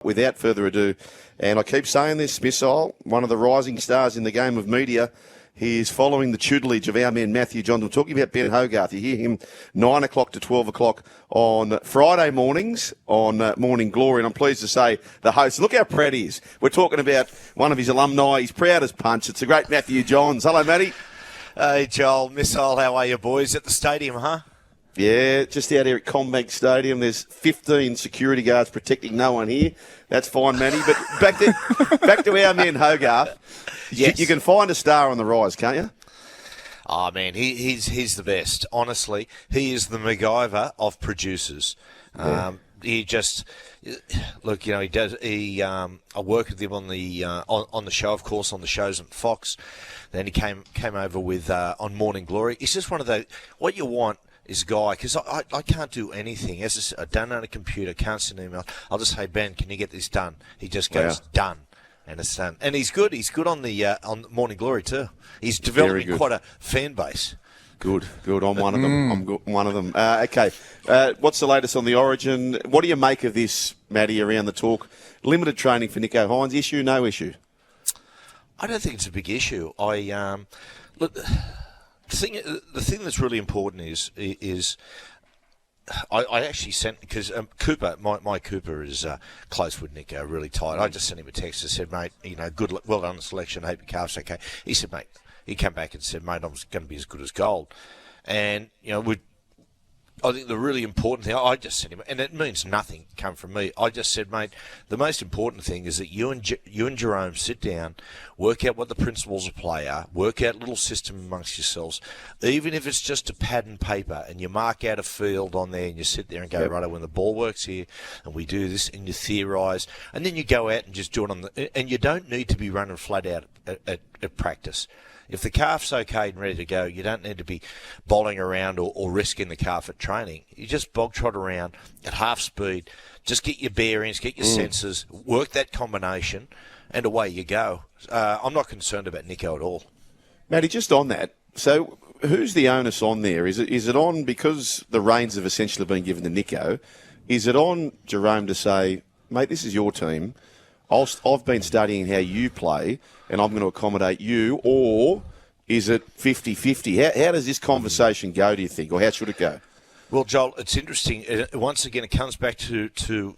Without further ado, and I keep saying this, Missile, one of the rising stars in the game of media, he is following the tutelage of our man Matthew John. We're talking about Ben Hogarth. You hear him 9 o'clock to 12 o'clock on Friday mornings on Morning Glory, and I'm pleased to say the host, look how proud he is. We're talking about one of his alumni. He's proud as punch. It's the great Matthew Johns. Hello, Matty. Hey, Joel. Missile, how are you, boys? At the stadium, huh? Yeah, just out here at Combank Stadium. There's 15 security guards protecting no one here. That's fine, Matty. But back to our man Hogarth. Yes. You can find a star on the rise, can't you? Oh, man, he's the best. Honestly, he is the MacGyver of producers. Yeah. He just look, you know, he does. I worked with him on the show, of course, on the shows on Fox. Then he came over with on Morning Glory. He's just one of those. What you want is a guy, because I can't do anything. I don't own a computer, can't send email. I'll just say, Ben, can you get this done? He just goes, done. And it's done. And he's good. He's good on on Morning Glory too. He's developing quite a fan base. Good. I'm one of them. I'm one of them. Okay. What's the latest on the Origin? What do you make of this, Matty, around the talk? Limited training for Nicho Hynes. Issue, no issue? I don't think it's a big issue. Look, the thing that's really important is I actually sent, because Cooper, my Cooper is close with Nicho, really tight. I just sent him a text and said, mate, you know, good, well done on the selection. Hope your calf's okay. He said, mate, he came back and said, mate, I'm going to be as good as gold. And you know, I think the really important thing, I just sent him, and it means nothing come from me. I just said, mate, the most important thing is that you and Jarome sit down, work out what the principles of play are, work out a little system amongst yourselves, even if it's just a pad and paper, and you mark out a field on there, and you sit there and go, right, when the ball works here, and we do this, and you theorise, and then you go out and just do it and you don't need to be running flat out at practice. If the calf's okay and ready to go, you don't need to be bowling around or risking the calf at training. You just bog trot around at half speed, just get your bearings, get your senses, work that combination, and away you go. I'm not concerned about Nicho at all. Matty, just on that, so who's the onus on there? Is it on, because the reins have essentially been given to Nicho, is it on Jarome to say, mate, this is your team, I've been studying how you play, and I'm going to accommodate you, or is it 50-50? How does this conversation go, do you think, or how should it go? Well, Joel, it's interesting. Once again, it comes back to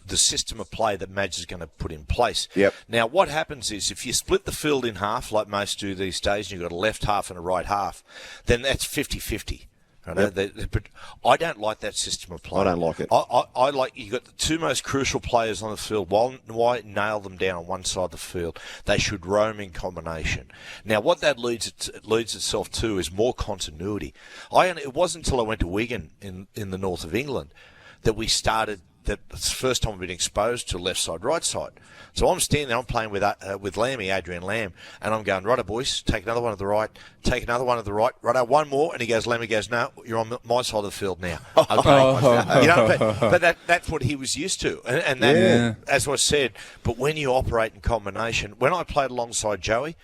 the system of play that Madge is going to put in place. Yep. Now, what happens is if you split the field in half, like most do these days, and you've got a left half and a right half, then that's 50-50. Right? But I don't like that system of play. I don't like it. I like, you've got the two most crucial players on the field. Why nail them down on one side of the field? They should roam in combination. Now, what that leads itself to is more continuity. It wasn't until I went to Wigan in the north of England that we started. That's the first time I've been exposed to left side, right side. So I'm standing there, I'm playing with Lammy, Adrian Lamb, and I'm going, righto, boys, take another one to the right, take another one to the right, righto, one more, and he goes, Lammy goes, no, you're on my side of the field now. Okay. You know, but that's what he was used to, and that, as I said, but when you operate in combination, when I played alongside Joey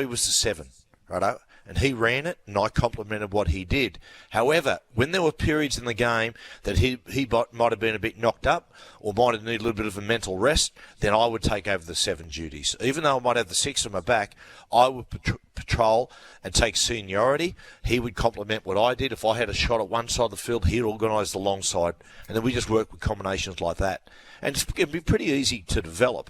was the 7, righto? And he ran it, and I complimented what he did. However, when there were periods in the game that he might have been a bit knocked up or might have needed a little bit of a mental rest, then I would take over the 7 duties. Even though I might have the 6 on my back, I would patrol and take seniority. He would complement what I did. If I had a shot at one side of the field, he'd organise the long side. And then we just work with combinations like that. And it'd be pretty easy to develop.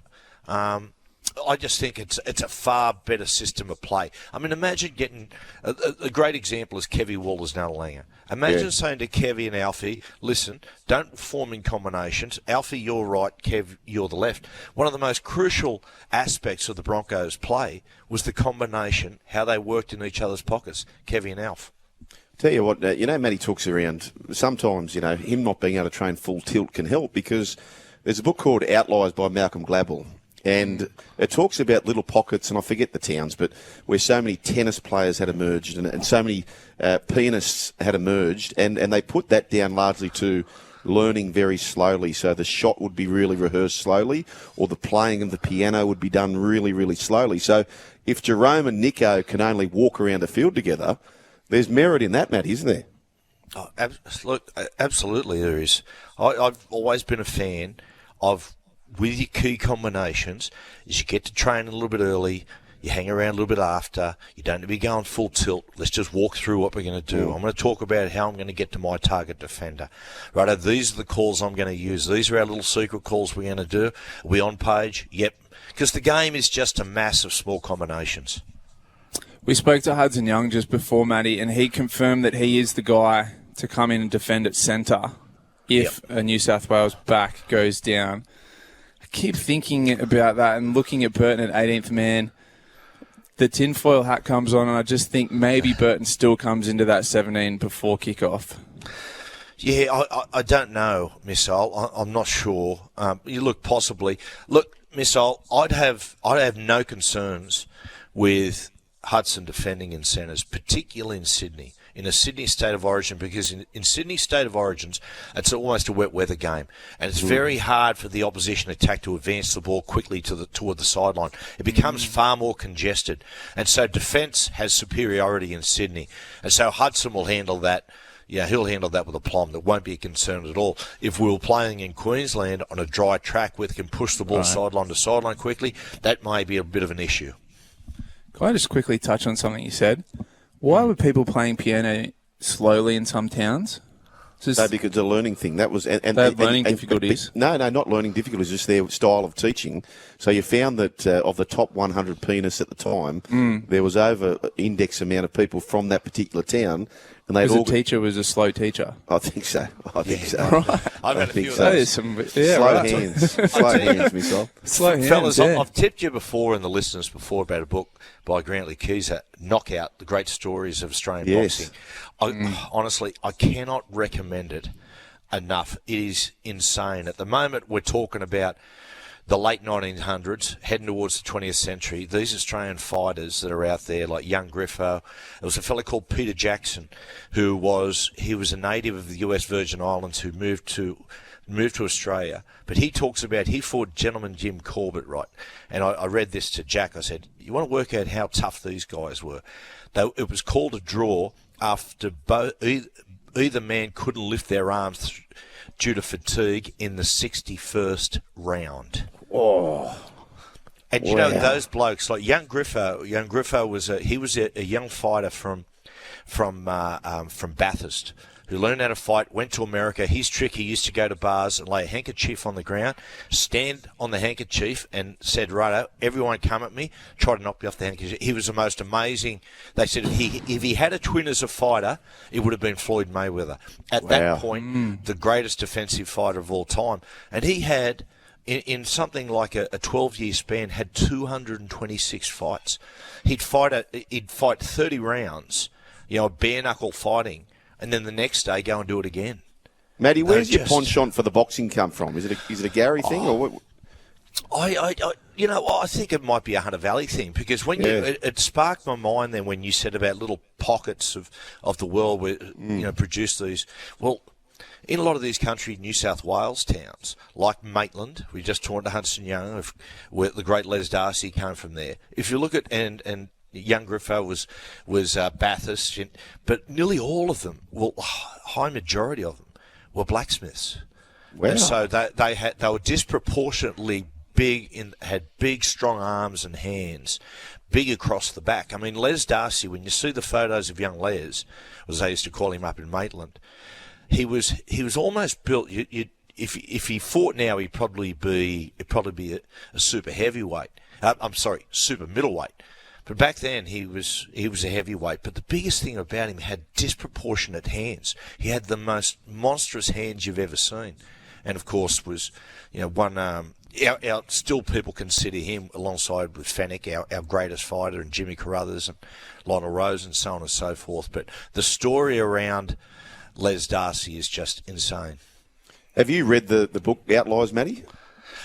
I just think it's a far better system of play. I mean, imagine getting a great example is Kevy Walters-Nuttallanga. Imagine saying to Kevy and Alfie, listen, don't form in combinations. Alfie, you're right. Kev, you're the left. One of the most crucial aspects of the Broncos' play was the combination, how they worked in each other's pockets, Kevy and Alf. Tell you what, Matty talks around, sometimes, him not being able to train full tilt can help, because there's a book called Outliers by Malcolm Gladwell. And it talks about little pockets, and I forget the towns, but where so many tennis players had emerged and so many pianists had emerged, and they put that down largely to learning very slowly. So the shot would be really rehearsed slowly, or the playing of the piano would be done really, really slowly. So if Jarome and Nicho can only walk around the field together, there's merit in that, Matt, isn't there? Oh, look, absolutely there is. I've always been a fan of with your key combinations is you get to train a little bit early, you hang around a little bit after, you don't need to be going full tilt. Let's just walk through what we're going to do. I'm going to talk about how I'm going to get to my target defender. Righto, these are the calls I'm going to use. These are our little secret calls we're going to do. Are we on page? Yep. Because the game is just a mass of small combinations. We spoke to Hudson Young just before, Matty, and he confirmed that he is the guy to come in and defend at centre if a New South Wales back goes down. I keep thinking about that and looking at Burton at 18th man. The tinfoil hat comes on, and I just think maybe Burton still comes into that 17 before kickoff. Yeah, I don't know, Missile. I'm not sure. You look possibly. Look, Missile, I'd have no concerns with Hudson defending in centres, particularly in Sydney, in a Sydney State of Origin, because in Sydney State of Origins, it's almost a wet weather game, and it's very hard for the opposition attack to advance the ball quickly toward the sideline. It becomes far more congested, and so defence has superiority in Sydney, and so Hudson will handle that. Yeah, he'll handle that with aplomb. There won't be a concern at all. If we were playing in Queensland on a dry track where they can push the ball sideline to sideline quickly, that may be a bit of an issue. Can I just quickly touch on something you said? Why were people playing piano slowly in some towns? No, because it's a learning thing. That was, and they have learning difficulties. No, not learning difficulties. Just their style of teaching. So you found that of the top 100 pianists at the time, there was over index amount of people from that particular town, and they the teacher was a slow teacher. I think so. Right. I've had a few of That those. is some Slow hands. Slow hands, myself. Slow hands, Fellas, yeah. I've tipped you before and the listeners before about a book by Grantley Keyser, Knockout, The Great Stories of Australian Boxing. Honestly, I cannot recommend it enough. It is insane. At the moment, we're talking about the late 1900s, heading towards the 20th century. These Australian fighters that are out there, like young Griffo. There was a fellow called Peter Jackson, he was a native of the US Virgin Islands who moved to Australia. But he talks about, he fought gentleman Jim Corbett, right? And I read this to Jack. I said, you want to work out how tough these guys were? It was called a draw after either man couldn't lift their arms due to fatigue in the 61st round. Oh. And you know, those blokes, like young Griffo was a young fighter from Bathurst, who learned how to fight, went to America. His trick, he used to go to bars and lay a handkerchief on the ground, stand on the handkerchief and said, righto, everyone come at me, try to knock me off the handkerchief. He was the most amazing. They said if he had a twin as a fighter, it would have been Floyd Mayweather. At that point, the greatest defensive fighter of all time. And he had, in something like a 12-year span, had 226 fights. He'd fight 30 rounds, bare-knuckle fighting, and then the next day go and do it again. Matty, where's your penchant for the boxing come from? Is it a Gary thing or what? I think it might be a Hunter Valley thing, because when it sparked my mind then when you said about little pockets of the world where produce these. Well, in a lot of these country New South Wales towns, like Maitland, we just talked to Hudson Young, where the great Les Darcy came from there. If you look at and young Griffo was Bathurst, but nearly all of them, well, high majority of them, were blacksmiths. Wow. And so they were disproportionately big, had big, strong arms and hands, big across the back. I mean, Les Darcy, when you see the photos of young Les, as they used to call him up in Maitland, he was almost built. If he fought now, he'd probably be a super heavyweight. Super middleweight. But back then he was a heavyweight. But the biggest thing about him, had disproportionate hands. He had the most monstrous hands you've ever seen, and of course was, one. Still people consider him alongside with Fennick our greatest fighter, and Jimmy Carruthers and Lionel Rose and so on and so forth. But the story around Les Darcy is just insane. Have you read the book Outliers, Matty?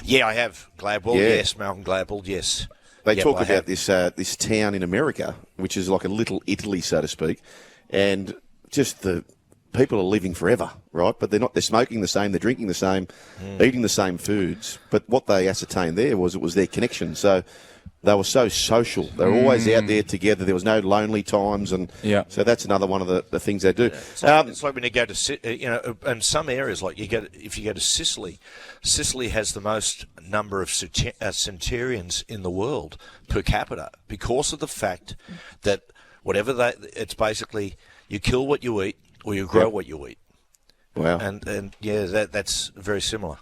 Yeah, I have. Gladwell, yes. Malcolm Gladwell, yes. They talk about this town in America, which is like a little Italy, so to speak, and just the people are living forever, right? But they're smoking the same, they're drinking the same, eating the same foods. But what they ascertained there was it was their connection. So they were so social. They were always out there together. There was no lonely times, and so that's another one of the things they do. It's like when you go to, in some areas, like if you go to Sicily, Sicily has the most number of centurions in the world per capita because of the fact that it's basically you kill what you eat or you grow what you eat. Wow. And that's very similar.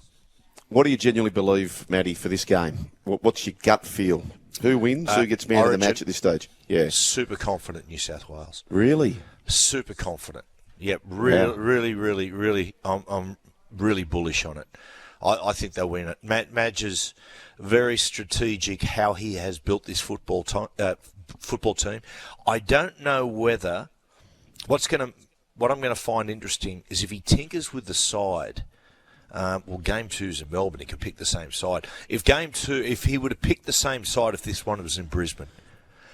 What do you genuinely believe, Matty, for this game? What's your gut feel? Who wins? Who gets man of the match at this stage? Yeah. Super confident New South Wales. Really? Super confident. Yeah, really. I'm really bullish on it. I think they'll win it. Madge is very strategic how he has built this football team. I don't know whether what I'm going to find interesting is if he tinkers with the side. Game 2's in Melbourne, he could pick the same side. If he would have picked the same side if this one was in Brisbane,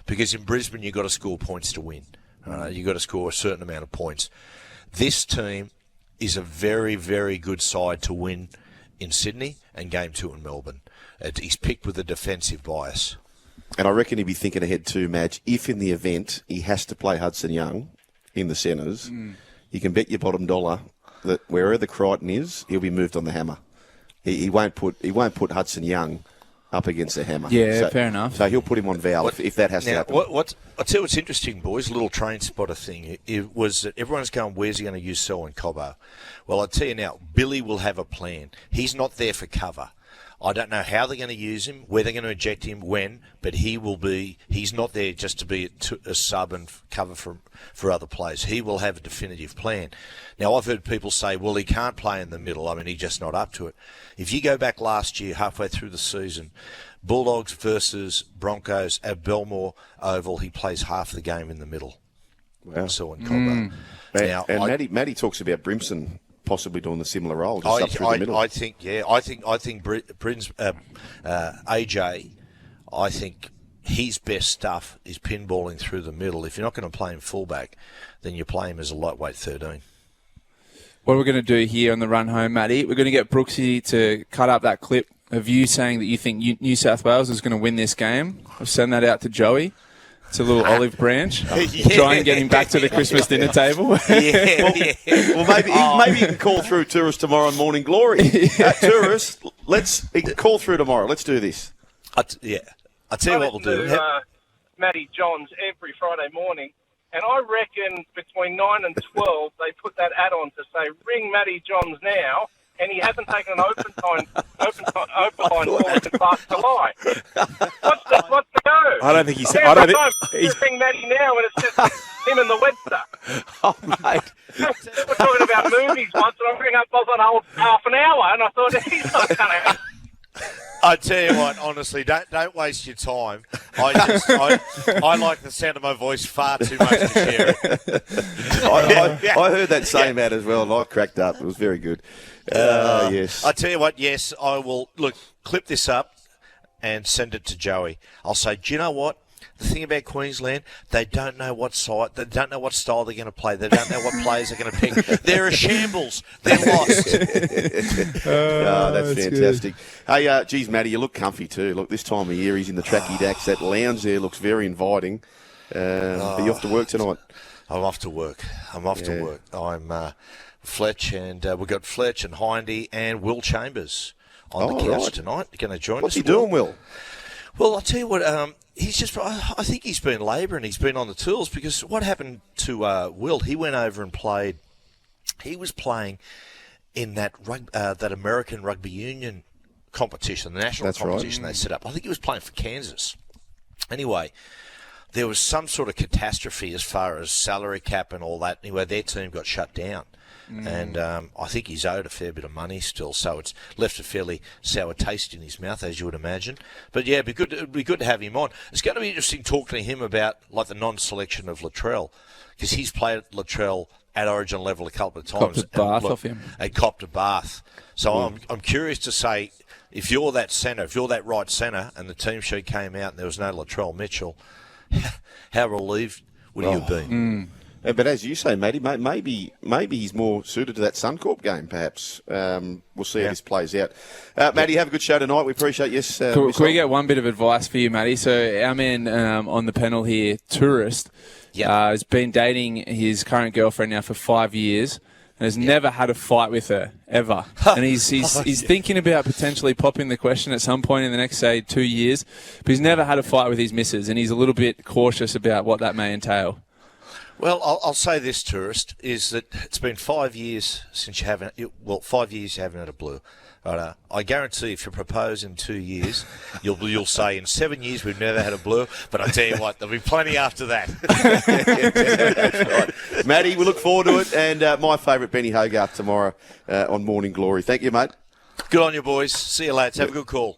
because in Brisbane you've got to score points to win. You've got to score a certain amount of points. This team is a very, very good side to win in Sydney and Game 2 in Melbourne. He's picked with a defensive bias. And I reckon he'd be thinking ahead too, Madge, if in the event he has to play Hudson Young in the centres, you can bet your bottom dollar that wherever Crichton is, he'll be moved on the hammer. He won't put Hudson Young up against the hammer. Yeah, fair enough. So he'll put him on Val if that has to happen. I'll tell you what's interesting, boys, a little train spotter thing. It was that everyone's going, where's he going to use Selwyn Cobbo? Well, I'll tell you now, Billy will have a plan. He's not there for cover. I don't know how they're going to use him, where they're going to eject him, when, but he's not there just to be a sub and cover for other players. He will have a definitive plan. Now, I've heard people say, well, he can't play in the middle. I mean, he's just not up to it. If you go back last year, halfway through the season, Bulldogs versus Broncos at Belmore Oval, he plays half the game in the middle. Wow. Selwyn Cobbo. Now, Matty talks about Brimson possibly doing a similar role, just up through the middle. I think Bryn's AJ. I think his best stuff is pinballing through the middle. If you're not going to play him fullback, then you play him as a lightweight 13. What we're going to do here on the run home, Matty, we're going to get Brooksy to cut up that clip of you saying that you think New South Wales is going to win this game. I'll send that out to Joey. It's a little olive branch. Try and get him back to the Christmas dinner table. Well, maybe you can call through Tourist tomorrow on Morning Glory. Tourist, he can call through tomorrow. Let's do this. I'll tell you what we'll do. Matty Johns every Friday morning, and I reckon between 9 and 12 they put that ad on to say, ring Matty Johns now, and he hasn't taken an open line call since last July. What's the go? I don't think he's. He's ring Matty now, and it's just him and the Webster. Oh, mate. We're talking about movies once, and I bring up Bob on hold half an hour, and I thought he's not going to. I tell you what, honestly, don't waste your time. I like the sound of my voice far too much to share it. I heard that same ad as well, and I cracked up. It was very good. Yes. I tell you what, yes, I will clip this up and send it to Joey. I'll say, do you know what? The thing about Queensland, they don't know what side, they don't know what style they're going to play. They don't know what players they're going to pick. They're a shambles. They're lost. That's fantastic. Good. Hey, geez, Matty, you look comfy too. Look, this time of year, he's in the tracky dacks. That lounge there looks very inviting. Are you off to work tonight? I'm off to work. I'm Fletch, and we've got Fletch and Hynes and Will Chambers on the couch tonight. Going to join us. What's he doing, Will? Well, I'll tell you what, he's just, I think he's been labouring, he's been on the tools, because what happened to Will, he went over and played, he was playing in that American Rugby Union competition, the national competition they set up. I think he was playing for Kansas. Anyway, there was some sort of catastrophe as far as salary cap and all that. Anyway, their team got shut down. And I think he's owed a fair bit of money still, so it's left a fairly sour taste in his mouth, as you would imagine. But yeah, it'd be good to have him on. It's going to be interesting talking to him about the non-selection of Latrell, because he's played at Latrell at Origin level a couple of times. Copped a bath off him. Copped a bath. So I'm curious to say, if you're that centre, if you're that right centre, and the team sheet came out and there was no Latrell Mitchell, how relieved would you have been? But as you say, Matty, maybe he's more suited to that Suncorp game, perhaps. We'll see how this plays out. Matty, have a good show tonight. We appreciate you. Can we get one bit of advice for you, Matty? So our man on the panel here, Tourist, has been dating his current girlfriend now for 5 years and has never had a fight with her, ever. And he's thinking about potentially popping the question at some point in the next, say, 2 years. But he's never had a fight with his missus, and he's a little bit cautious about what that may entail. Well, I'll say this, Tourist, is that it's been 5 years since you haven't. 5 years you haven't had a blue. Right, I guarantee if you propose in 2 years, you'll say in 7 years we've never had a blue. But I tell you what, there'll be plenty after that. That's right. Matty, we look forward to it. And my favourite, Benny Hogarth, tomorrow on Morning Glory. Thank you, mate. Good on you, boys. See you later. Have a good call.